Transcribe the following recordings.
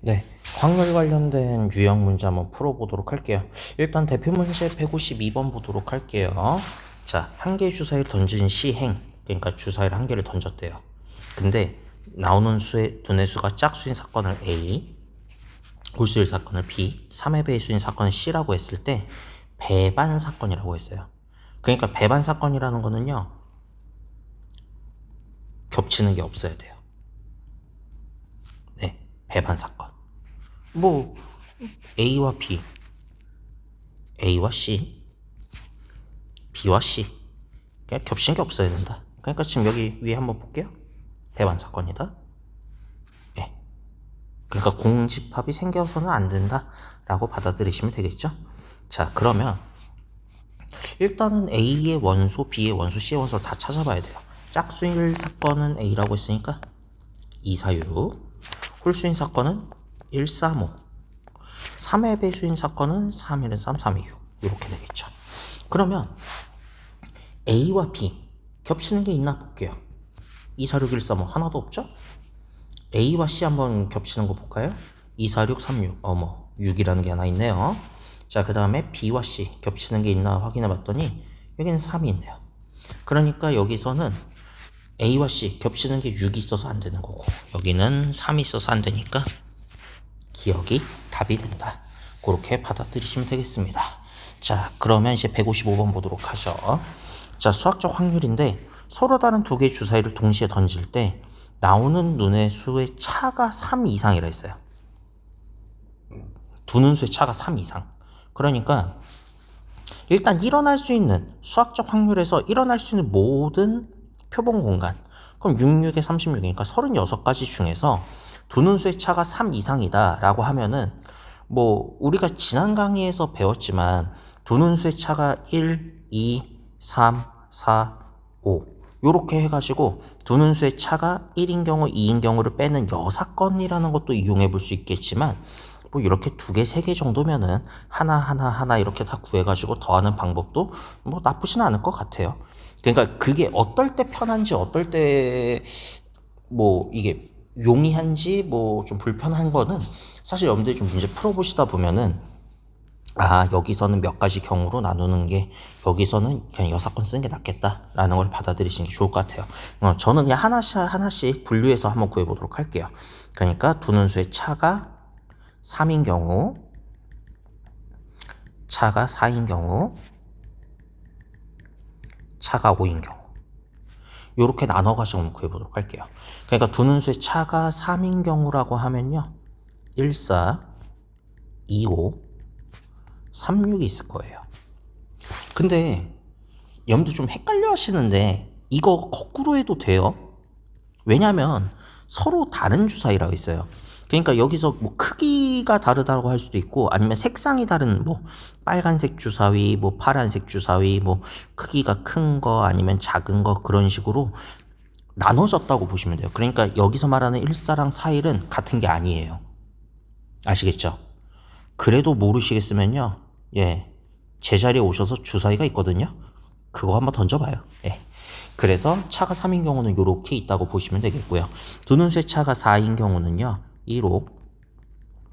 네, 확률 관련된 유형 문제 한번 풀어보도록 할게요. 일단 대표 문제 152번 보도록 할게요. 자, 한 개의 주사위를 던진 시행, 그러니까 주사위를 한 개를 던졌대요. 근데 나오는 수의 두뇌 수가 짝수인 사건을 A, 홀수일 사건을 B, 3의 배수인 사건을 C라고 했을 때 배반 사건이라고 했어요. 그러니까 배반 사건이라는 거는요, 겹치는 게 없어야 돼요. 네, 배반 사건. 뭐 A와 B, A와 C, B와 C. 그냥 겹치는 게 없어야 된다. 그러니까 지금 여기 위에 한번 볼게요. 배반 사건이다. 예. 그러니까 공집합이 생겨서는 안 된다라고 받아들이시면 되겠죠. 자, 그러면 일단은 A의 원소, B의 원소, C의 원소를 다 찾아봐야 돼요. 짝수일 사건은 A라고 했으니까 2, 4, 6. 홀수인 사건은 1, 3, 5. 3의 배수인 사건은 3, 1, 3, 3, 2, 6. 이렇게 되겠죠. 그러면 A와 B 겹치는 게 있나 볼게요. 2, 4, 6, 1, 3, 5 하나도 없죠? A와 C 한번 겹치는 거 볼까요? 2, 4, 6, 3, 6. 6이라는 게 하나 있네요. 자, 그 다음에 B와 C 겹치는 게 있나 확인해 봤더니 여기는 3이 있네요. 그러니까 여기서는 A와 C 겹치는 게 6이 있어서 안 되는 거고, 여기는 3이 있어서 안 되니까 기억이 답이 된다. 그렇게 받아들이시면 되겠습니다. 자, 그러면 이제 155번 보도록 하죠. 자, 수학적 확률인데 서로 다른 두 개의 주사위를 동시에 던질 때 나오는 눈의 수의 차가 3 이상이라 했어요. 두 눈수의 차가 3 이상. 그러니까 일단 일어날 수 있는 수학적 확률에서 일어날 수 있는 모든 표본 공간, 그럼 66에 36이니까 36가지 중에서 두 눈수의 차가 3 이상이다 라고 하면은, 뭐 우리가 지난 강의에서 배웠지만 두 눈수의 차가 1, 2, 3, 4, 5 요렇게 해가지고 두 눈수의 차가 1인 경우 2인 경우를 빼는 여사건이라는 것도 이용해 볼 수 있겠지만, 뭐 이렇게 두 개, 세 개 정도면은 하나 이렇게 다 구해가지고 더하는 방법도 뭐 나쁘진 않을 것 같아요. 그러니까 그게 어떨 때 편한지, 어떨 때 뭐 이게 용이한지, 뭐 좀 불편한 거는 사실 여러분들이 좀 문제 풀어보시다 보면은, 아, 여기서는 몇 가지 경우로 나누는 게, 여기서는 그냥 여사건 쓰는 게 낫겠다라는 걸 받아들이시는 게 좋을 것 같아요. 저는 그냥 하나씩 분류해서 한번 구해보도록 할게요. 그러니까 두 눈수의 차가 3인 경우, 차가 4인 경우, 차가 5인 경우. 요렇게 나눠가지고 한번 구해보도록 할게요. 그러니까 두 눈수의 차가 3인 경우라고 하면요, 1, 4, 2, 5, 3, 6이 있을 거예요. 근데 여러분들 좀 헷갈려 하시는데 이거 거꾸로 해도 돼요. 왜냐면 서로 다른 주사위라고 있어요. 그러니까 여기서 뭐 크기가 다르다고 할 수도 있고, 아니면 색상이 다른, 뭐 빨간색 주사위, 뭐 파란색 주사위, 뭐 크기가 큰 거 아니면 작은 거, 그런 식으로 나눠졌다고 보시면 돼요. 그러니까 여기서 말하는 1사랑 4일은 같은 게 아니에요. 아시겠죠? 그래도 모르시겠으면요, 예, 제자리에 오셔서 주사위가 있거든요. 그거 한번 던져봐요. 예. 그래서 차가 3인 경우는 이렇게 있다고 보시면 되겠고요. 두 눈수의 차가 4인 경우는요, 1호,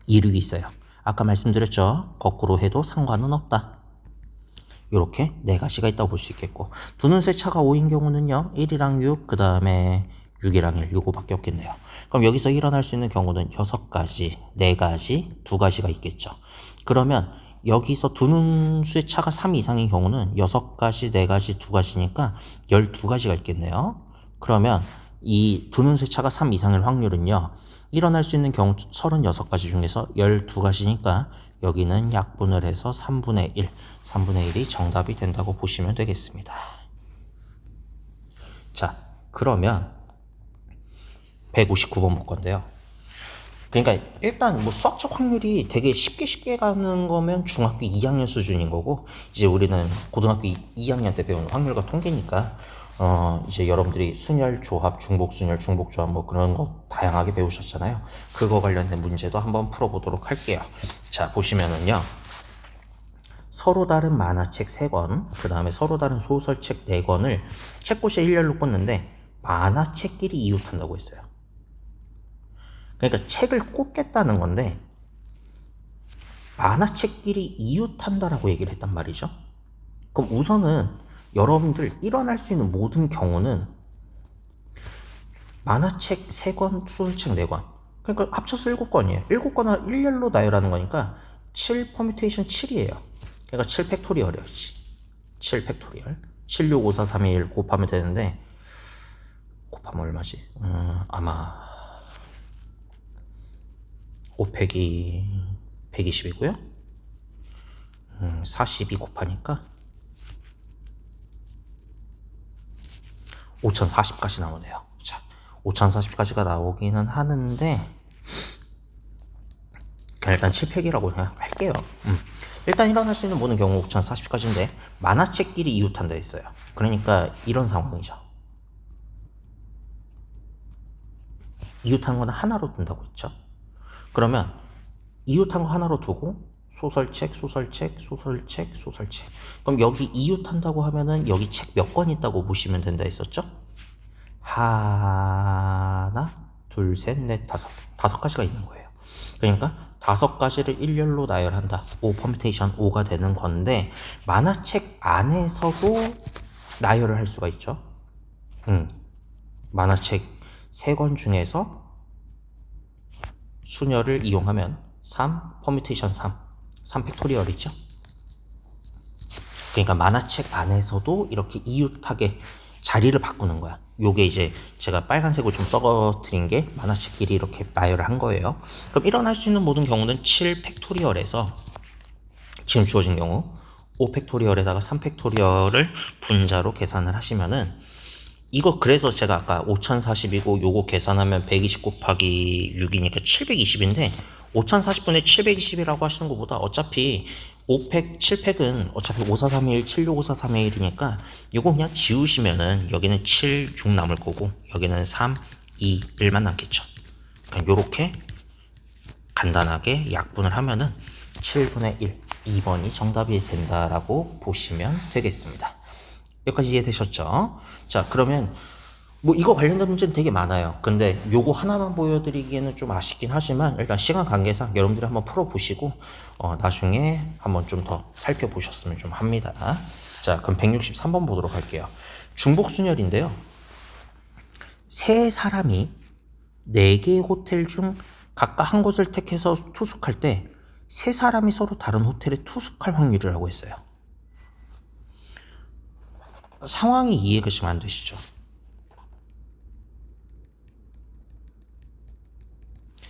2륙이 있어요. 아까 말씀드렸죠? 거꾸로 해도 상관은 없다. 이렇게 네 가지가 있다고 볼 수 있겠고, 두 눈수의 차가 5인 경우는요, 1이랑 6, 그 다음에 6이랑 1, 요거밖에 없겠네요. 그럼 여기서 일어날 수 있는 경우는 6가지, 4가지, 2가지가 있겠죠. 그러면 여기서 두 눈수의 차가 3 이상인 경우는 6가지, 4가지, 2가지니까 12가지가 있겠네요. 그러면 이 두 눈수의 차가 3 이상일 확률은요, 일어날 수 있는 경우 36가지 중에서 12가지니까 여기는 약분을 해서 3분의 1, 3분의 1이 정답이 된다고 보시면 되겠습니다. 자, 그러면 159번 볼 건데요. 그러니까 일단 뭐 수학적 확률이 되게 쉽게 가는 거면 중학교 2학년 수준인 거고, 이제 우리는 고등학교 2학년 때 배우는 확률과 통계니까 이제 여러분들이 순열, 조합, 중복순열, 중복조합 뭐 그런 거 다양하게 배우셨잖아요. 그거 관련된 문제도 한번 풀어보도록 할게요. 자, 보시면은요, 서로 다른 만화책 3권, 그 다음에 서로 다른 소설책 4권을 책꽂이에 일렬로 꽂는데 만화책끼리 이웃한다고 했어요. 그러니까 책을 꽂겠다는 건데 만화책끼리 이웃한다라고 얘기를 했단 말이죠. 그럼 우선은 여러분들 일어날 수 있는 모든 경우는 만화책 3권, 소설책 4권. 그러니까 합쳐서 7권이에요. 7권을 일렬로 나열하는 거니까 7 퍼뮤테이션 7이에요. 그러니까 7 팩토리얼이었지. 7 팩토리얼. 7, 6, 5, 4, 3, 2, 1 곱하면 되는데 곱하면 얼마지? 아마 5팩이 120이고요. 42 곱하니까 5040까지 나오네요. 자, 5040까지가 나오기는 하는데 그냥 일단 7팩이라고 그냥 할게요. 일단 일어날 수 있는 모든 경우 5040까지인데 만화책끼리 이웃한다 했어요. 그러니까 이런 상황이죠. 이웃하는 건 하나로 둔다고 했죠. 그러면 이웃한 거 하나로 두고 소설책, 소설책, 소설책, 소설책. 그럼 여기 이웃한다고 하면은 여기 책 몇 권 있다고 보시면 된다 했었죠? 하나, 둘, 셋, 넷, 다섯 가지가 있는 거예요. 그러니까 5가지를 일렬로 나열한다. 5 퍼뮤테이션 5가 되는 건데 만화책 안에서도 나열을 할 수가 있죠. 만화책 3권 중에서 순열을 이용하면 3 퍼뮤테이션 3 팩토리얼이죠. 그러니까 만화책 안에서도 이렇게 이웃하게 자리를 바꾸는 거야. 요게 이제 제가 빨간색으로 좀 썩어드린 게 만화책끼리 이렇게 나열을 한 거예요. 그럼 일어날 수 있는 모든 경우는 7 팩토리얼에서 지금 주어진 경우 5 팩토리얼에다가 3 팩토리얼을 분자로 계산을 하시면은 이거 그래서 제가 아까 5040이고 요거 계산하면 120 곱하기 6이니까 720인데 5040분의 720이라고 하시는 것보다 어차피 5팩, 7팩은 어차피 5431, 765431이니까 요거 그냥 지우시면은 여기는 7, 6 남을 거고 여기는 3, 2, 1만 남겠죠. 그냥 요렇게 간단하게 약분을 하면은 7분의 1, 2번이 정답이 된다라고 보시면 되겠습니다. 여기까지 이해되셨죠? 자, 그러면 뭐 이거 관련된 문제는 되게 많아요. 근데 요거 하나만 보여드리기에는 좀 아쉽긴 하지만 일단 시간 관계상 여러분들이 한번 풀어보시고 나중에 한번 좀 더 살펴보셨으면 좀 합니다. 자, 그럼 163번 보도록 할게요. 중복순열인데요. 3사람이 4개의 호텔 중 각각 한 곳을 택해서 투숙할 때 3사람이 서로 다른 호텔에 투숙할 확률이라고 했어요. 상황이 이해가 좀 안 되시죠?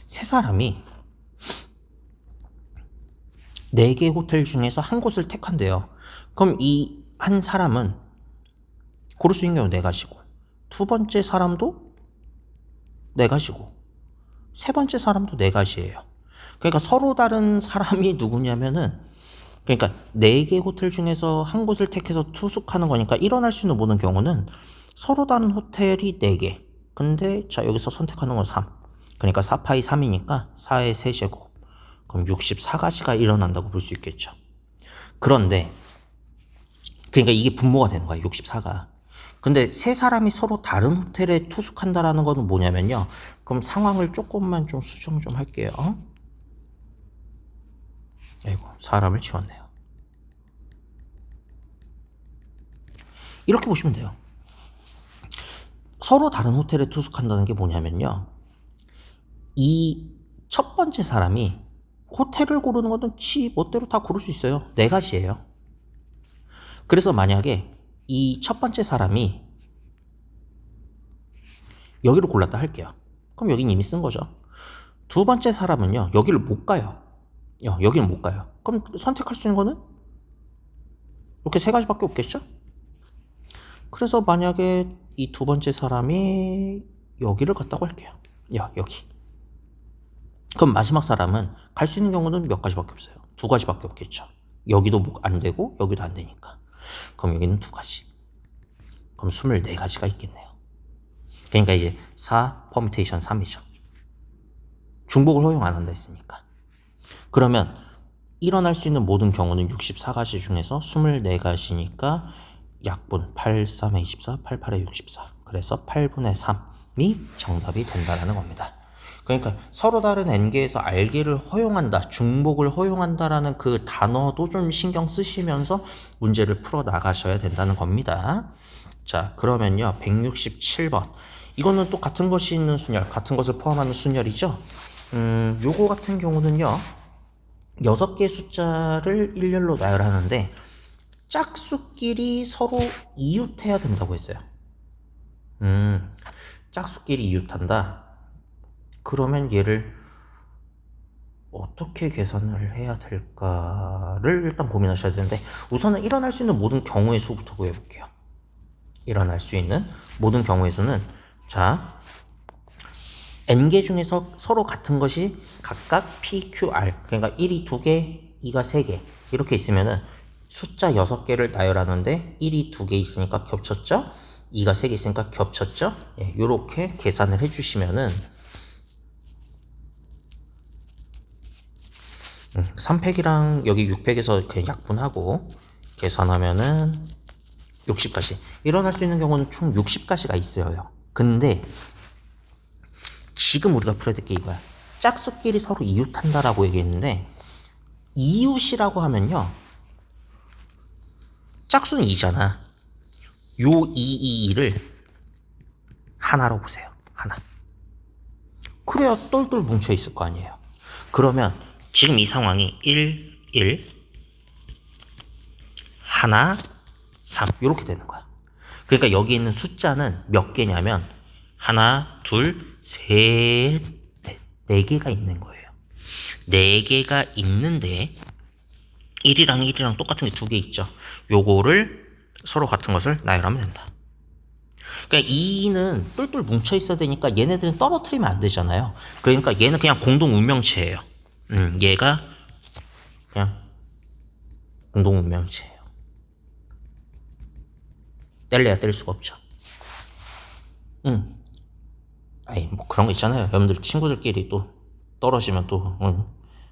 세 사람이 4개의 호텔 중에서 한 곳을 택한대요. 그럼 이 한 사람은 고를 수 있는 경우 4가지고 두 번째 사람도 4가지고 세 번째 사람도 4가지예요. 그러니까 서로 다른 사람이 누구냐면은 그러니까 4개 호텔 중에서 한 곳을 택해서 투숙하는 거니까 일어날 수 있는 모든 경우는 서로 다른 호텔이 4개. 근데 자 여기서 선택하는 건 3. 그러니까 4파이 3이니까 4의 세제곱. 그럼 64가지가 일어난다고 볼 수 있겠죠. 그런데 그러니까 이게 분모가 되는 거야. 64가. 근데 세 사람이 서로 다른 호텔에 투숙한다라는 거는 뭐냐면요. 그럼 상황을 조금만 좀 수정 좀 할게요. 아이고 사람을 지웠네요. 이렇게 보시면 돼요. 서로 다른 호텔에 투숙한다는 게 뭐냐면요. 이 첫 번째 사람이 호텔을 고르는 것은 지 멋대로 다 고를 수 있어요. 4가지예요. 그래서 만약에 이 첫 번째 사람이 여기를 골랐다 할게요. 그럼 여긴 이미 쓴 거죠. 두 번째 사람은요. 여기를 못 가요. 여기는 못 가요. 그럼 선택할 수 있는 거는 이렇게 3가지밖에 없겠죠? 그래서 만약에 이 두 번째 사람이 여기를 갔다고 할게요. 여기. 그럼 마지막 사람은 갈 수 있는 경우는 몇 가지밖에 없어요. 2가지밖에 없겠죠. 여기도 안 되고 여기도 안 되니까. 그럼 여기는 2가지. 그럼 24가지가 있겠네요. 그러니까 이제 4 퍼뮤테이션 3이죠. 중복을 허용 안 한다 했으니까. 그러면 일어날 수 있는 모든 경우는 64가지 중에서 24가지니까 약분 8, 3에 24, 8, 8에 64. 그래서 8분의 3이 정답이 된다는 겁니다. 그러니까 서로 다른 n개에서 r개를 허용한다, 중복을 허용한다라는 그 단어도 좀 신경 쓰시면서 문제를 풀어 나가셔야 된다는 겁니다. 자, 그러면요. 167번. 이거는 또 같은 것이 있는 순열, 같은 것을 포함하는 순열이죠. 요거 같은 경우는요. 6개의 숫자를 일렬로 나열하는데 짝수끼리 서로 이웃해야 된다고 했어요. 짝수끼리 이웃한다. 그러면 얘를 어떻게 계산을 해야 될까를 일단 고민하셔야 되는데 우선은 일어날 수 있는 모든 경우의 수부터 구해볼게요. 일어날 수 있는 모든 경우의 수는 자 n개 중에서 서로 같은 것이 각각 p, q, r 그러니까 1이 2개, 2가 3개 이렇게 있으면은 숫자 6개를 나열하는데 1이 2개 있으니까 겹쳤죠? 2가 3개 있으니까 겹쳤죠? 예, 요렇게 계산을 해주시면은 3팩이랑 여기 6팩에서 그냥 약분하고 계산하면은 60가지. 일어날 수 있는 경우는 총 60가지가 있어요. 근데 지금 우리가 풀어야 될 게 이거야. 짝수끼리 서로 이웃한다라고 얘기했는데 이웃이라고 하면요. 짝수는 2잖아. 요 2를 하나로 보세요. 하나. 그래야 똘똘 뭉쳐 있을 거 아니에요. 그러면 지금 이 상황이 1, 1, 하나, 3 이렇게 되는 거야. 그러니까 여기 있는 숫자는 몇 개냐면 하나, 둘, 셋, 넷. 4개가 있는 거예요. 4개가 있는데 1이랑 1이랑 똑같은 게 2개 있죠. 요거를 서로 같은 것을 나열하면 된다. 그러니까 2는 똘똘 뭉쳐 있어야 되니까 얘네들은 떨어뜨리면 안 되잖아요. 그러니까 얘는 그냥 공동 운명체예요. 얘가 그냥 공동 운명체예요. 뗄래야 뗄 수가 없죠. 아이 뭐 그런 거 있잖아요. 여러분들 친구들끼리 또 떨어지면 또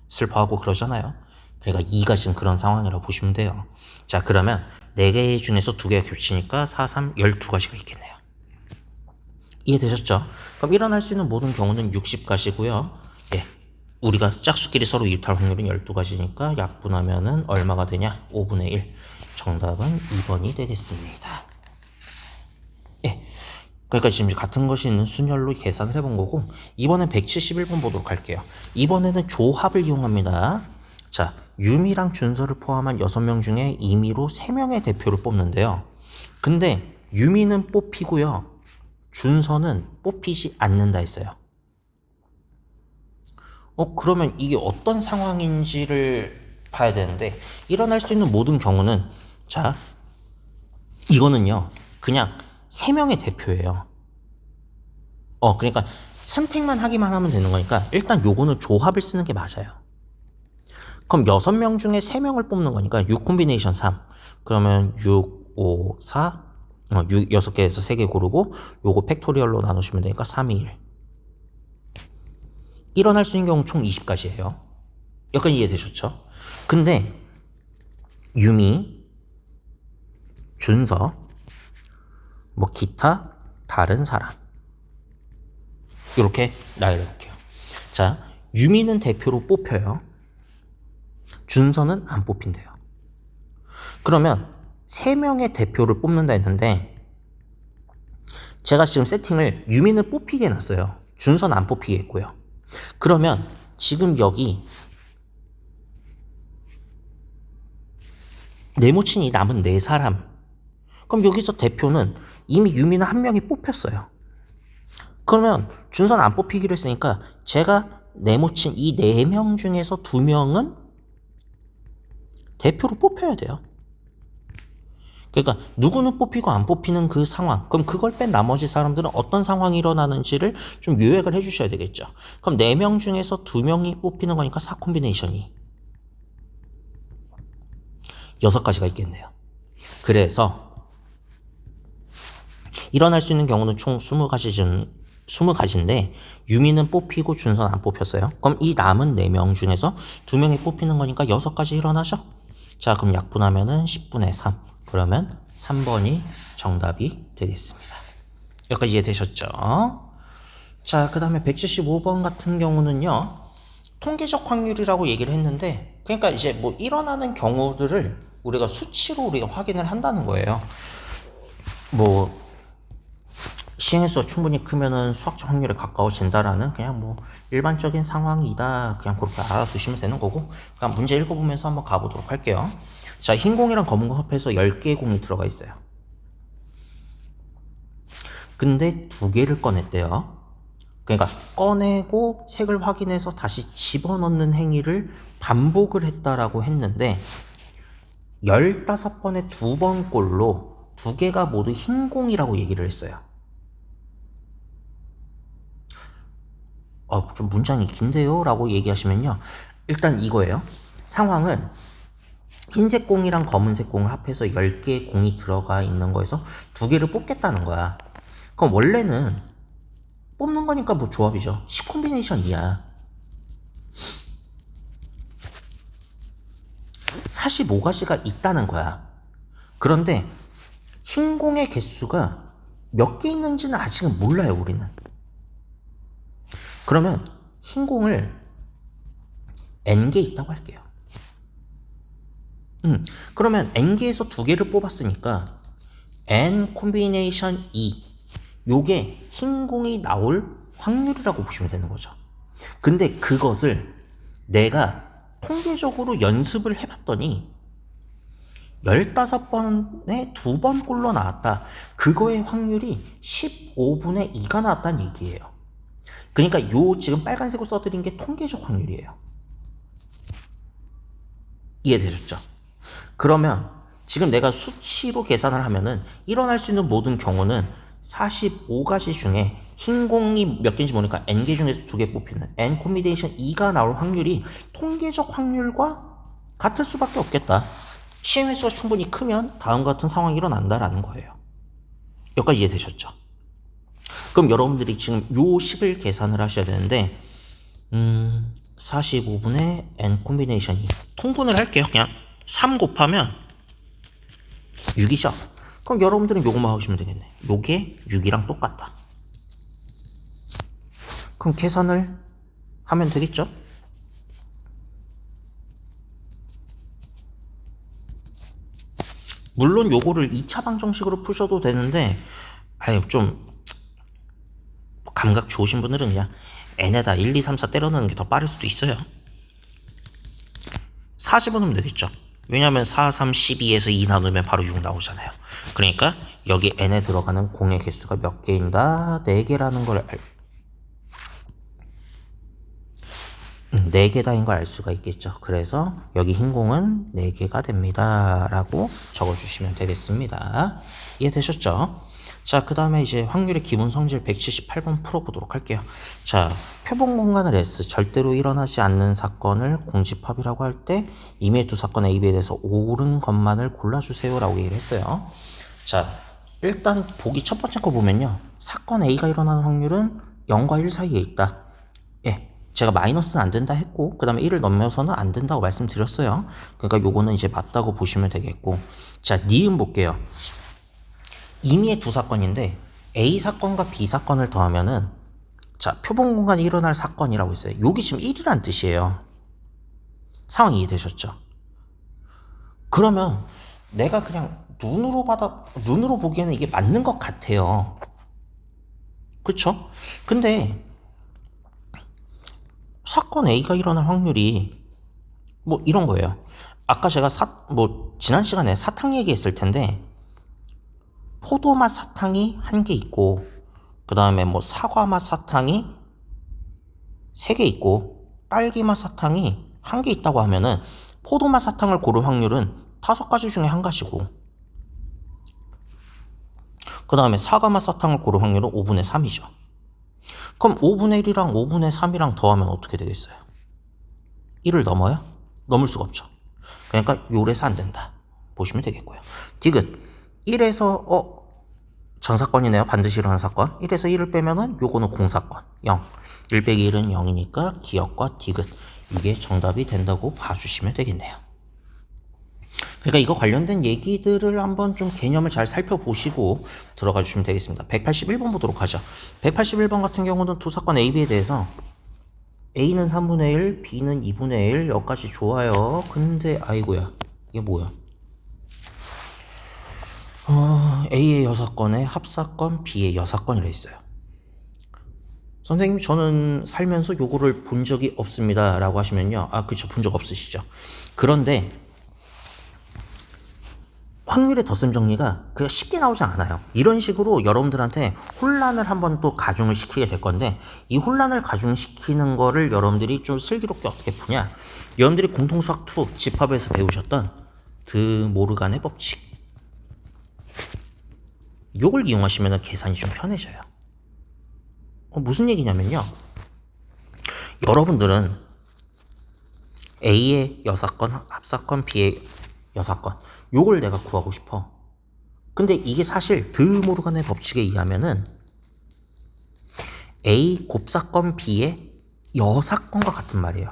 슬퍼하고 그러잖아요. 그러니까 2가 지금 그런 상황이라고 보시면 돼요. 자, 그러면 4개 중에서 2개가 겹치니까 4, 3, 12가지가 있겠네요. 이해되셨죠? 그럼 일어날 수 있는 모든 경우는 60가지고요. 예, 우리가 짝수끼리 서로 이웃할 확률은 12가지니까 약분하면은 얼마가 되냐? 5분의 1. 정답은 2번이 되겠습니다. 예. 그러니까 지금 같은 것이 있는 순열로 계산을 해본 거고 이번엔 171번 보도록 할게요. 이번에는 조합을 이용합니다. 자, 유미랑 준서를 포함한 6명 중에 임의로 3명의 대표를 뽑는데요. 근데 유미는 뽑히고요. 준서는 뽑히지 않는다 했어요. 그러면 이게 어떤 상황인지를 봐야 되는데 일어날 수 있는 모든 경우는 자, 이거는요. 그냥 3명의 대표예요. 그러니까 선택만 하기만 하면 되는 거니까 일단 요거는 조합을 쓰는 게 맞아요. 그럼 6명 중에 3명을 뽑는 거니까 6 콤비네이션 3. 그러면 6, 5, 4. 6개에서 3개 고르고 요거 팩토리얼로 나누시면 되니까 3, 2, 1. 일어날 수 있는 경우 총 20가지예요. 여기까지 이해되셨죠? 근데 유미, 준서, 뭐 기타 다른 사람 이렇게 나열해 볼게요. 자, 유미는 대표로 뽑혀요. 준서는 안 뽑힌대요. 그러면 3명의 대표를 뽑는다 했는데 제가 지금 세팅을 유미는 뽑히게 해놨어요. 준서는 안 뽑히게 했고요. 그러면 지금 여기 네모친이 남은 4사람. 그럼 여기서 대표는 이미 유미는 1명이 뽑혔어요. 그러면 준서는 안 뽑히기로 했으니까 제가 네모친 이 4명 중에서 2명은 대표로 뽑혀야 돼요. 그러니까 누구는 뽑히고 안 뽑히는 그 상황, 그럼 그걸 뺀 나머지 사람들은 어떤 상황이 일어나는지를 좀 요약을 해주셔야 되겠죠. 그럼 4명 중에서 2명이 뽑히는 거니까 4 콤비네이션이 6가지가 있겠네요. 그래서 일어날 수 있는 경우는 총 20가지인데 유미는 뽑히고 준서는 안 뽑혔어요. 그럼 이 남은 4명 중에서 2명이 뽑히는 거니까 6가지 일어나죠. 자, 그럼 약분하면은 10분의 3. 그러면 3번이 정답이 되겠습니다. 여기까지 이해되셨죠? 자, 그 다음에 175번 같은 경우는요, 통계적 확률이라고 얘기를 했는데, 그러니까 이제 뭐 일어나는 경우들을 우리가 수치로 우리가 확인을 한다는 거예요. 뭐 시행횟수가 충분히 크면은 수학적 확률에 가까워진다라는 그냥 뭐 일반적인 상황이다, 그냥 그렇게 알아두시면 되는 거고, 그냥 문제 읽어보면서 한번 가보도록 할게요. 자, 흰 공이랑 검은 공 합해서 10개의 공이 들어가 있어요. 근데 2개를 꺼냈대요. 그러니까 꺼내고 색을 확인해서 다시 집어넣는 행위를 반복을 했다라고 했는데, 15번에 2번 꼴로 2개가 모두 흰 공이라고 얘기를 했어요. 좀 문장이 긴데요? 라고 얘기하시면요, 일단 이거예요. 상황은 흰색 공이랑 검은색 공을 합해서 10개의 공이 들어가 있는 거에서 2개를 뽑겠다는 거야. 그럼 원래는 뽑는 거니까 뭐 조합이죠. 10콤비네이션 이야. 45가지가 있다는 거야. 그런데 흰 공의 개수가 몇 개 있는지는 아직은 몰라요, 우리는. 그러면 흰 공을 n개 있다고 할게요. 그러면 n개에서 2개를 뽑았으니까 n 콤비네이션 2, 요게 흰 공이 나올 확률이라고 보시면 되는 거죠. 근데 그것을 내가 통계적으로 연습을 해봤더니 15번에 2번 꼴로 나왔다. 그거의 확률이 15분의 2가 나왔다는 얘기예요. 그러니까 요 지금 빨간색으로 써드린 게 통계적 확률이에요. 이해되셨죠? 그러면 지금 내가 수치로 계산을 하면은 일어날 수 있는 모든 경우는 45가지 중에 흰 공이 몇 개인지 모르니까 n개 중에서 2개 뽑히는 n 콤비네이션 2가 나올 확률이 통계적 확률과 같을 수밖에 없겠다. 시행 횟수가 충분히 크면 다음 같은 상황이 일어난다라는 거예요. 여기까지 이해되셨죠? 그럼 여러분들이 지금 요 식을 계산을 하셔야 되는데 45분의 n 콤비네이션 2 통분을 할게요. 그냥 3 곱하면 6이죠. 그럼 여러분들은 요것만 하시면 되겠네. 요게 6이랑 똑같다. 그럼 계산을 하면 되겠죠? 물론 요거를 2차 방정식으로 푸셔도 되는데, 좀 감각 좋으신 분들은 그냥 n에다 1, 2, 3, 4 때려 넣는 게 더 빠를 수도 있어요. 4 집어넣으면 되겠죠. 왜냐면 4, 3, 12에서 2 나누면 바로 6 나오잖아요. 그러니까 여기 n에 들어가는 공의 개수가 몇 개인다? 4개라는 걸 4개다인 걸 알 수가 있겠죠. 그래서 여기 흰 공은 4개가 됩니다 라고 적어주시면 되겠습니다. 이해되셨죠? 자, 그 다음에 이제 확률의 기본 성질 178번 풀어보도록 할게요. 자, 표본 공간을 S, 절대로 일어나지 않는 사건을 공집합이라고 할 때 이미의 두 사건 A, B에 대해서 옳은 것만을 골라주세요 라고 얘기를 했어요. 자, 일단 보기 첫 번째 거 보면요, 사건 A가 일어나는 확률은 0과 1 사이에 있다. 예, 제가 마이너스는 안 된다 했고, 그 다음에 1을 넘어서는 안 된다고 말씀드렸어요. 그러니까 요거는 이제 맞다고 보시면 되겠고, 자, 니은 볼게요. 임의의 두 사건인데 A 사건과 B 사건을 더하면은, 자, 표본 공간이 일어날 사건이라고 있어요. 여기 지금 1이란 뜻이에요. 상황이 이해되셨죠? 그러면 내가 그냥 눈으로 보기에는 이게 맞는 것 같아요. 그쵸? 근데 사건 A가 일어날 확률이 뭐 이런 거예요. 아까 제가 지난 시간에 사탕 얘기했을 텐데, 포도맛 사탕이 1개 있고, 그 다음에 뭐 사과맛 사탕이 3개 있고, 딸기맛 사탕이 1개 있다고 하면은 포도맛 사탕을 고를 확률은 5가지 중에 1가지고, 그 다음에 사과맛 사탕을 고를 확률은 5분의 3이죠. 그럼 5분의 1이랑 5분의 3이랑 더하면 어떻게 되겠어요? 1을 넘어요? 넘을 수가 없죠. 그러니까 요래서 안 된다 보시면 되겠고요. 디귿 1에서 정사건이네요. 반드시 일어나는 사건. 1에서 1을 빼면은 요거는 공사건 0. 1 빼기 1은 0이니까 기역과 디귿, 이게 정답이 된다고 봐주시면 되겠네요. 그러니까 이거 관련된 얘기들을 한번 좀 개념을 잘 살펴보시고 들어가 주시면 되겠습니다. 181번 보도록 하죠. 181번 같은 경우는 두 사건 A, B에 대해서 A는 3분의 1, B는 2분의 1, 여기까지 좋아요. 근데 아이고야, 이게 뭐야? A의 여사건에 합사건, B의 여사건이라 있어요. 선생님, 저는 살면서 요거를 본 적이 없습니다 라고 하시면요, 그쵸, 본 적 없으시죠. 그런데 확률의 덧셈 정리가 그냥 쉽게 나오지 않아요. 이런 식으로 여러분들한테 혼란을 한번 또 가중을 시키게 될 건데, 이 혼란을 가중시키는 거를 여러분들이 좀 슬기롭게 어떻게 푸냐, 여러분들이 공통수학 2 집합에서 배우셨던 드 모르간의 법칙, 요걸 이용하시면 계산이 좀 편해져요. 무슨 얘기냐면요, 여러분들은 A의 여사건, 합사건, B의 여사건, 요걸 내가 구하고 싶어. 근데 이게 사실 드 모르간의 법칙에 의하면은 A 곱사건 B의 여사건과 같은 말이에요.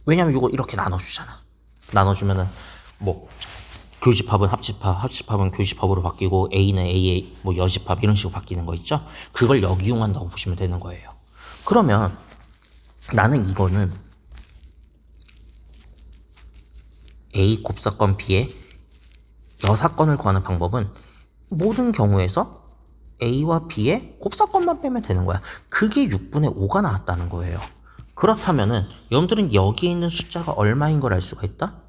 왜냐면 요거 이렇게 나눠주잖아. 나눠주면은 뭐 교집합은 합집합, 합집합은 교집합으로 바뀌고 A는 A의 뭐 여집합 이런 식으로 바뀌는 거 있죠? 그걸 여기 이용한다고 보시면 되는 거예요. 그러면 나는 이거는 A 곱사건 B의 여사건을 구하는 방법은 모든 경우에서 A와 B의 곱사건만 빼면 되는 거야. 그게 6분의 5가 나왔다는 거예요. 그렇다면은 여러분들은 여기에 있는 숫자가 얼마인 걸 알 수가 있다?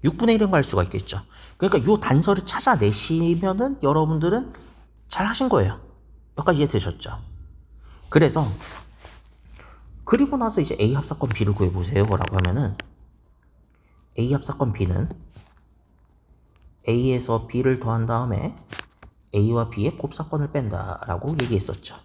6분의 1인 걸 알 수가 있겠죠. 그러니까 요 단서를 찾아내시면은 여러분들은 잘 하신 거예요. 여기까지 이해되셨죠? 그래서 그리고 나서 이제 A 합사건 B를 구해보세요 라고 하면은, A 합사건 B는 A에서 B를 더한 다음에 A와 B의 곱사건을 뺀다 라고 얘기했었죠.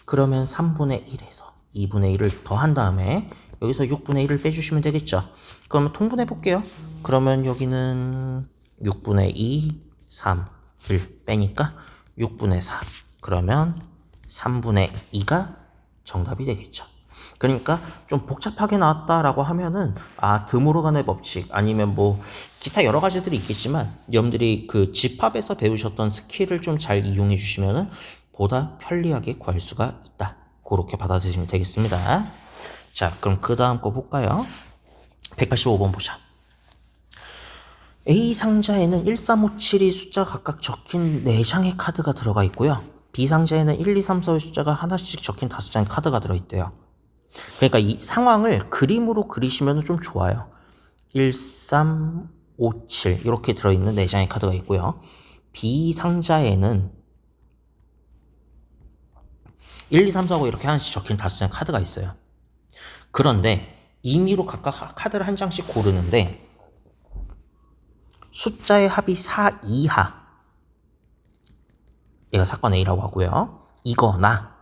그러면 3분의 1에서 2분의 1을 더한 다음에 여기서 6분의 1을 빼주시면 되겠죠. 그러면 통분해 볼게요. 그러면 여기는 6분의 2, 3, 1 빼니까 6분의 4. 그러면 3분의 2가 정답이 되겠죠. 그러니까 좀 복잡하게 나왔다라고 하면은 드모르간의 법칙 아니면 뭐 기타 여러 가지들이 있겠지만 여러분들이 그 집합에서 배우셨던 스킬을 좀 잘 이용해 주시면은 보다 편리하게 구할 수가 있다. 그렇게 받아들이시면 되겠습니다. 자, 그럼 그 다음 거 볼까요? 185번 보자. A 상자에는 1357이 숫자 각각 적힌 4장의 카드가 들어가 있고요. B 상자에는 1, 2, 3, 4의 숫자가 하나씩 적힌 5장의 카드가 들어있대요. 그러니까 이 상황을 그림으로 그리시면 좀 좋아요. 1, 3, 5, 7 이렇게 들어있는 4장의 카드가 있고요. B 상자에는 1, 2, 3, 4, 5 이렇게 하나씩 적힌 5장의 카드가 있어요. 그런데 임의로 각각 카드를 한 장씩 고르는데 숫자의 합이 4 이하, 얘가 사건 A라고 하고요. 이거나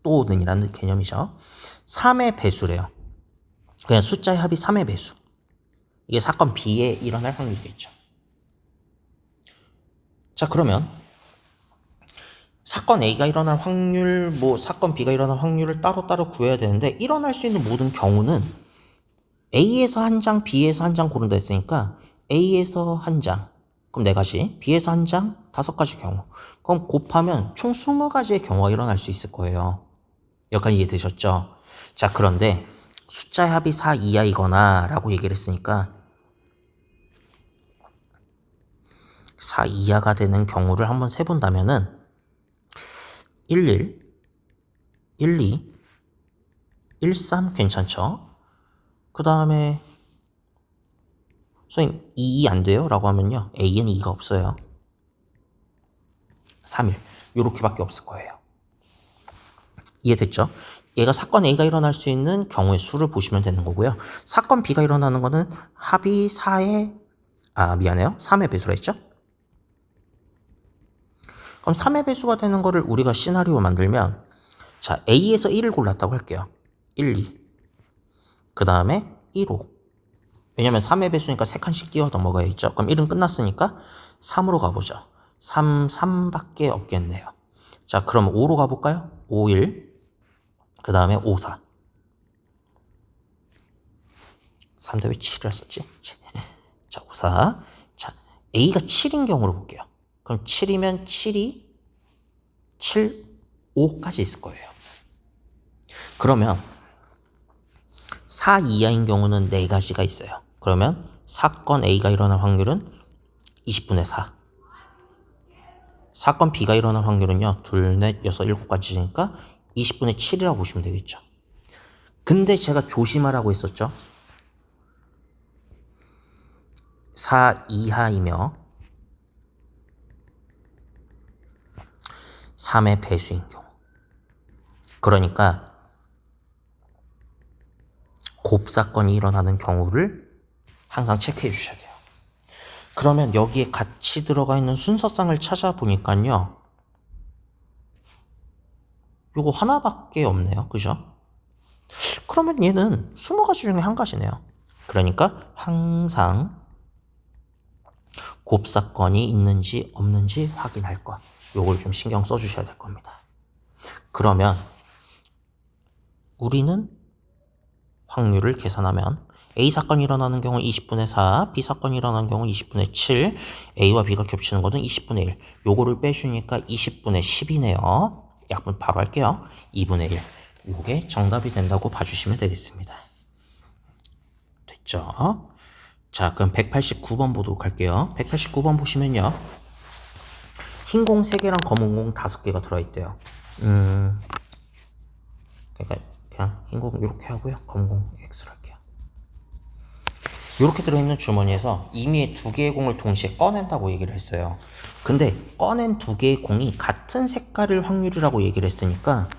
또는 이라는 개념이죠. 3의 배수래요. 그냥 숫자의 합이 3의 배수. 이게 사건 B에 일어날 확률이겠죠. 자, 그러면 사건 A가 일어날 확률, 뭐 사건 B가 일어날 확률을 따로따로 구해야 되는데, 일어날 수 있는 모든 경우는 A에서 한 장, B에서 한 장 고른다 했으니까 A에서 한 장, 그럼 4가지, B에서 한 장, 5가지 경우. 그럼 곱하면 총 20가지의 경우가 일어날 수 있을 거예요. 여기까지 이해되셨죠? 자, 그런데 숫자의 합이 4 이하이거나 라고 얘기를 했으니까 4 이하가 되는 경우를 한번 세본다면은 11, 12, 13 괜찮죠? 그 다음에 선생님 2 안 돼요? 라고 하면요, A에는 2가 없어요. 3일 요렇게밖에 없을 거예요. 이해됐죠? 얘가 사건 A가 일어날 수 있는 경우의 수를 보시면 되는 거고요. 사건 B가 일어나는 거는 합이 4의 3의 배수라 했죠? 그럼 3의 배수가 되는 거를 우리가 시나리오 만들면, 자, A에서 1을 골랐다고 할게요. 1, 2. 그 다음에 1, 5. 왜냐면 3의 배수니까 3칸씩 띄워 넘어가야겠죠. 그럼 1은 끝났으니까 3으로 가보죠. 3, 3밖에 없겠네요. 자, 그럼 5로 가볼까요? 5, 1. 그 다음에 5, 4. 3대 왜 7이라 썼지? 자, 5, 4. 자, A가 7인 경우로 볼게요. 그럼 7이면 7이 7, 5까지 있을 거예요. 그러면 4 이하인 경우는 4가지가 있어요. 그러면 사건 A가 일어날 확률은 20분의 4. 사건 B가 일어날 확률은요. 2, 4, 6, 7가지니까 20분의 7이라고 보시면 되겠죠. 근데 제가 조심하라고 했었죠. 4 이하이며 3의 배수인 경우. 그러니까 곱사건이 일어나는 경우를 항상 체크해 주셔야 돼요. 그러면 여기에 같이 들어가 있는 순서상을 찾아보니까요. 요거 하나밖에 없네요. 그죠? 그러면 얘는 20가지 중에 한 가지네요. 그러니까 항상 곱사건이 있는지 없는지 확인할 것. 요걸 좀 신경 써주셔야 될 겁니다. 그러면 우리는 확률을 계산하면 A 사건이 일어나는 경우 20분의 4, B 사건이 일어나는 경우 20분의 7, A와 B가 겹치는 것은 20분의 1. 요거를 빼주니까 20분의 10이네요. 약분 바로 할게요. 2분의 1. 요게 정답이 된다고 봐주시면 되겠습니다. 됐죠? 자, 그럼 189번 보도록 할게요. 189번 보시면요. 흰 공 3개랑 검은 공 5개가 들어있대요. 그러니까 그냥 흰 공 이렇게 하고요. 검은 공 X를 할게요. 이렇게 들어있는 주머니에서 이미 2개의 공을 동시에 꺼낸다고 얘기를 했어요. 근데 꺼낸 2개의 공이 같은 색깔일 확률이라고 얘기를 했으니까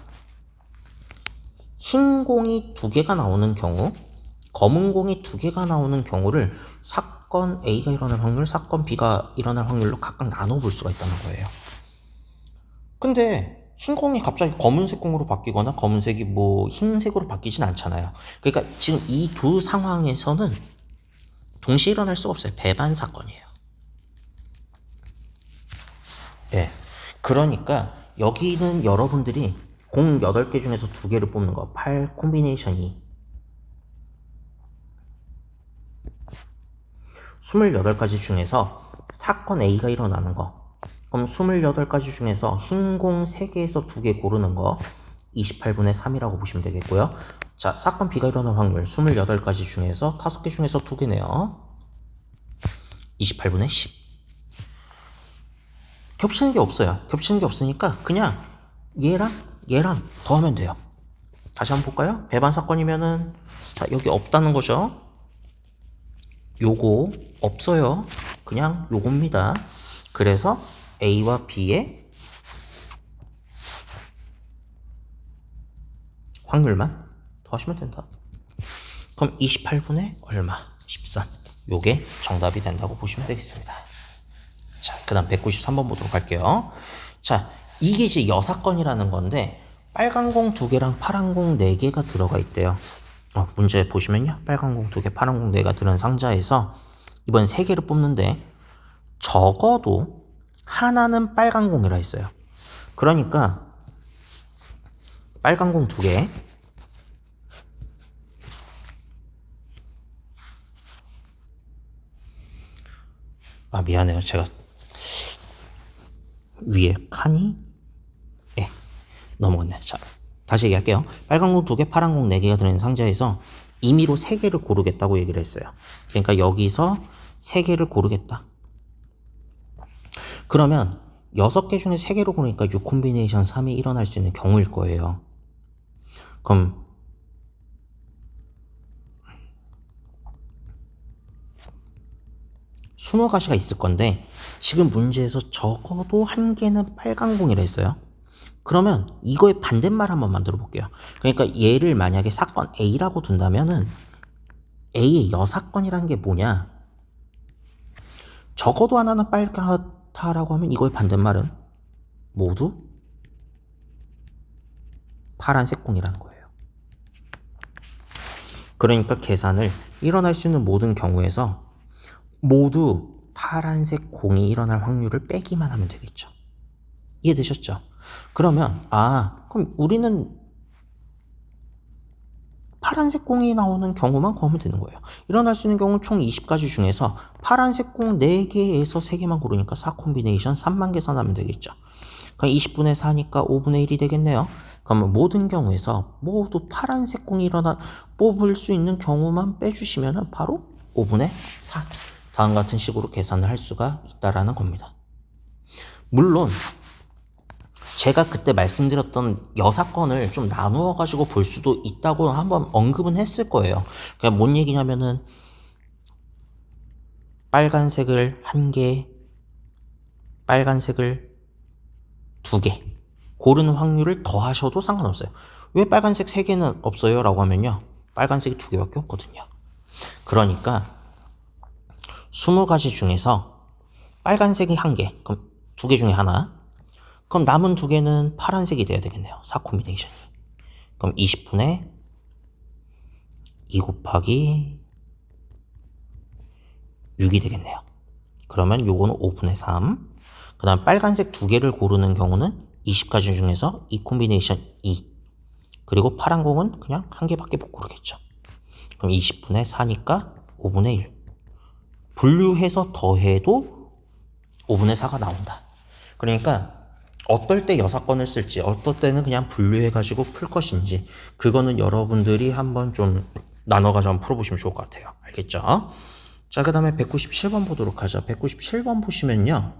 흰 공이 2개가 나오는 경우, 검은 공이 2개가 나오는 경우를 사건 A가 일어날 확률, 사건 B가 일어날 확률로 각각 나눠볼 수가 있다는 거예요. 근데 흰 공이 갑자기 검은색 공으로 바뀌거나 검은색이 뭐 흰색으로 바뀌진 않잖아요. 그러니까 지금 이 두 상황에서는 동시에 일어날 수가 없어요. 배반 사건이에요. 예. 그러니까 여기는 여러분들이 공 8개 중에서 2개를 뽑는 거. 8 콤비네이션 2. 28가지 중에서 사건 A가 일어나는 거. 그럼 28가지 중에서 흰 공 3개에서 2개 고르는 거 28분의 3이라고 보시면 되겠고요. 자, 사건 B가 일어날 확률 28가지 중에서 5개 중에서 2개네요. 28분의 10. 겹치는 게 없어요. 겹치는 게 없으니까 그냥 얘랑 더하면 돼요. 다시 한번 볼까요? 배반 사건이면은 자, 여기 없다는 거죠. 요거 없어요. 그냥 요겁니다. 그래서 A와 B의 확률만 더하시면 된다. 그럼 28분의 얼마? 13. 요게 정답이 된다고 보시면 되겠습니다. 자, 그 다음 193번 보도록 할게요. 자, 이게 이제 여사건이라는 건데 빨간 공 2개랑 파란 공 4개가 들어가 있대요. 문제 보시면요. 빨간 공 2개, 파란 공 4개가 들은 상자에서 이번 3개를 뽑는데 적어도 하나는 빨간 공이라 했어요. 그러니까 빨간 공 2개, 미안해요. 제가 위에 칸이 넘어갔네. 자, 다시 얘기할게요. 빨간 공 2개, 파란 공 4개가 들어있는 상자에서 임의로 3개를 고르겠다고 얘기를 했어요. 그러니까 여기서 3개를 고르겠다. 그러면 6개 중에 3개로 고르니까 6 콤비네이션 3이 일어날 수 있는 경우일 거예요. 그럼 20가지가 있을 건데 지금 문제에서 적어도 1개는 빨간 공이라 했어요. 그러면 이거의 반대말 한번 만들어 볼게요. 그러니까 얘를 만약에 사건 A라고 둔다면은 A의 여사건이라는 게 뭐냐? 적어도 하나는 빨갛다라고 하면 이거의 반대말은 모두 파란색 공이라는 거예요. 그러니까 계산을 일어날 수 있는 모든 경우에서 모두 파란색 공이 일어날 확률을 빼기만 하면 되겠죠. 이해되셨죠? 그러면 그럼 우리는 파란색 공이 나오는 경우만 구하면 되는 거예요. 일어날 수 있는 경우는 총 20가지 중에서 파란색 공 4개에서 3개만 고르니까 4 콤비네이션 3만 계산하면 되겠죠. 그럼 20분의 4니까 5분의 1이 되겠네요. 그러면 모든 경우에서 모두 파란색 공이 뽑을 수 있는 경우만 빼주시면 바로 5분의 4. 다음 같은 식으로 계산을 할 수가 있다라는 겁니다. 물론 제가 그때 말씀드렸던 여사건을 좀 나누어 가지고 볼 수도 있다고 한번 언급은 했을 거예요. 그러니까 뭔 얘기냐면은 빨간색을 1개, 빨간색을 2개 고르는 확률을 더하셔도 상관없어요. 왜 빨간색 3개는 없어요? 라고 하면요. 빨간색이 2개밖에 없거든요. 그러니까 20가지 중에서 빨간색이 1개, 그럼 2개 중에 하나. 그럼 남은 2개는 파란색이 돼야 되겠네요. 4 콤비네이션이. 그럼 20분의 2 곱하기 6이 되겠네요. 그러면 요거는 5분의 3. 그 다음 빨간색 2개를 고르는 경우는 20가지 중에서 2 콤비네이션 2. 그리고 파란 공은 그냥 1개밖에 못 고르겠죠. 그럼 20분의 4니까 5분의 1. 분류해서 더해도 5분의 4가 나온다. 그러니까 어떨 때 여사건을 쓸지 어떨 때는 그냥 분류해가지고 풀 것인지 그거는 여러분들이 한번 좀 나눠가지고 한번 풀어보시면 좋을 것 같아요. 알겠죠? 자, 그 다음에 197번 보도록 하죠. 197번 보시면요.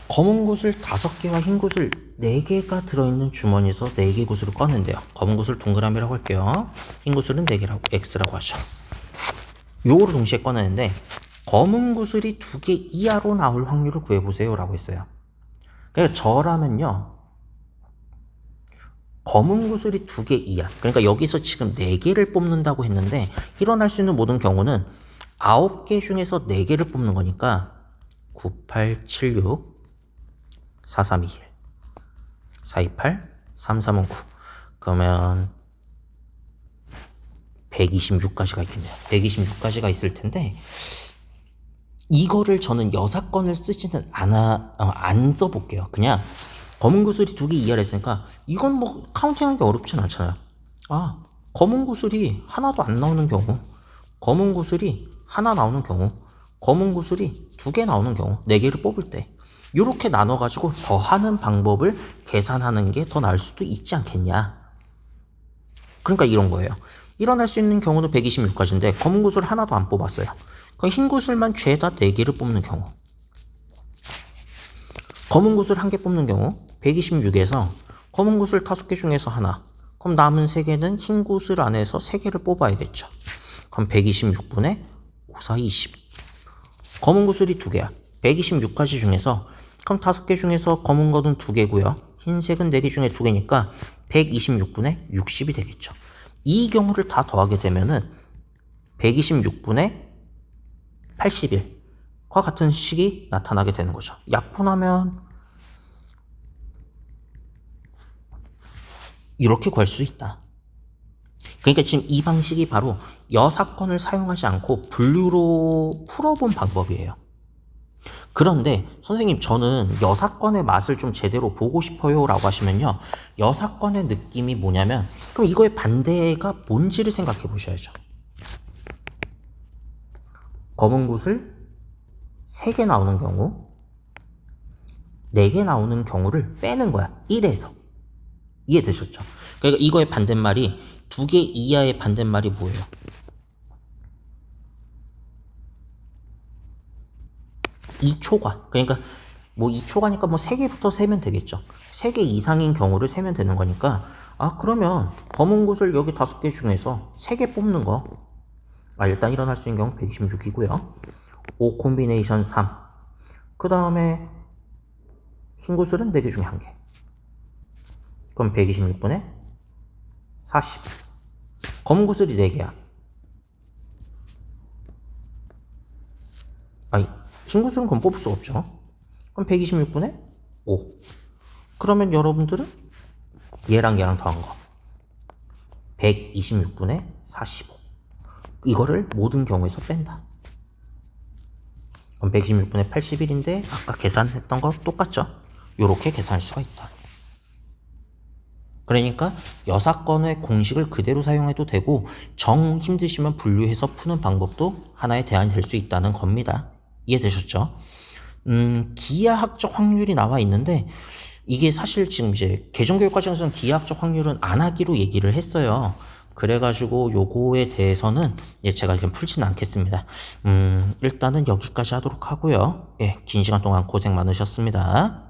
검은 구슬 5개와 흰 구슬 4개가 들어있는 주머니에서 4개 구슬을 꺼낸대요. 검은 구슬 동그라미라고 할게요. 흰 구슬은 4개라고 X라고 하죠. 요거를 동시에 꺼내는데 검은 구슬이 2개 이하로 나올 확률을 구해보세요 라고 했어요. 그러니까 저라면요. 검은 구슬이 2개 이하. 그러니까 여기서 지금 4개를 뽑는다고 했는데 일어날 수 있는 모든 경우는 9개 중에서 4개를 뽑는 거니까 9, 8, 7, 6, 4, 3, 2, 1, 4, 2, 8, 3, 3은 9. 그러면 126가지가 있겠네요. 126가지가 있을 텐데 이거를 저는 여사건을 쓰지는 안 써볼게요. 그냥 검은 구슬이 2개 이하를 했으니까 이건 뭐 카운팅하기 어렵진 않잖아요. 아, 검은 구슬이 하나도 안 나오는 경우, 검은 구슬이 하나 나오는 경우, 검은 구슬이 2개 나오는 경우, 4개를 뽑을 때 이렇게 나눠가지고 더하는 방법을 계산하는 게 더 나을 수도 있지 않겠냐. 그러니까 이런 거예요. 일어날 수 있는 경우는 126가지인데 검은 구슬 하나도 안 뽑았어요. 그럼 흰 구슬만 죄다 4개를 뽑는 경우, 검은 구슬 1개 뽑는 경우 126에서 검은 구슬 5개 중에서 하나, 그럼 남은 3개는 흰 구슬 안에서 3개를 뽑아야겠죠. 그럼 126분의 5, 4, 20. 검은 구슬이 2개야. 126가지 중에서 그럼 5개 중에서 검은 거는 2개고요. 흰색은 4개 중에 2개니까 126분의 60이 되겠죠. 이 경우를 다 더하게 되면은 126분의 81과 같은 식이 나타나게 되는 거죠. 약분하면 이렇게 구할 수 있다. 그러니까 지금 이 방식이 바로 여사건을 사용하지 않고 분류로 풀어본 방법이에요. 그런데 선생님 저는 여사건의 맛을 좀 제대로 보고 싶어요 라고 하시면요. 여사건의 느낌이 뭐냐면 그럼 이거의 반대가 뭔지를 생각해 보셔야죠. 검은 구슬 3개 나오는 경우 4개 나오는 경우를 빼는 거야. 1에서. 이해되셨죠? 그러니까 이거의 반대말이 2개 이하의 반대말이 뭐예요? 2초과. 그러니까 뭐 2초과니까 뭐 3개부터 세면 되겠죠. 3개 이상인 경우를 세면 되는 거니까 아 그러면 검은 구슬 여기 5개 중에서 3개 뽑는 거 일단 일어날 수 있는 경우 126이고요. 5 콤비네이션 3. 그 다음에 흰 구슬은 4개 중에 1개. 그럼 126분의 40. 검은 구슬이 4개야. 흰 구슬은 그럼 뽑을 수가 없죠. 그럼 126분의 5. 그러면 여러분들은 얘랑 얘랑 더한 거 126분의 45. 이거를 모든 경우에서 뺀다. 그럼 126분의 81인데 아까 계산했던 거 똑같죠? 요렇게 계산할 수가 있다. 그러니까 여사건의 공식을 그대로 사용해도 되고 정 힘드시면 분류해서 푸는 방법도 하나의 대안이 될 수 있다는 겁니다. 이해되셨죠? 기하학적 확률이 나와 있는데 이게 사실 지금 이제 개정교육 과정에서는 기하학적 확률은 안 하기로 얘기를 했어요. 그래가지고 요거에 대해서는 제가 그냥 풀지는 않겠습니다. 일단은 여기까지 하도록 하고요. 긴 시간 동안 고생 많으셨습니다.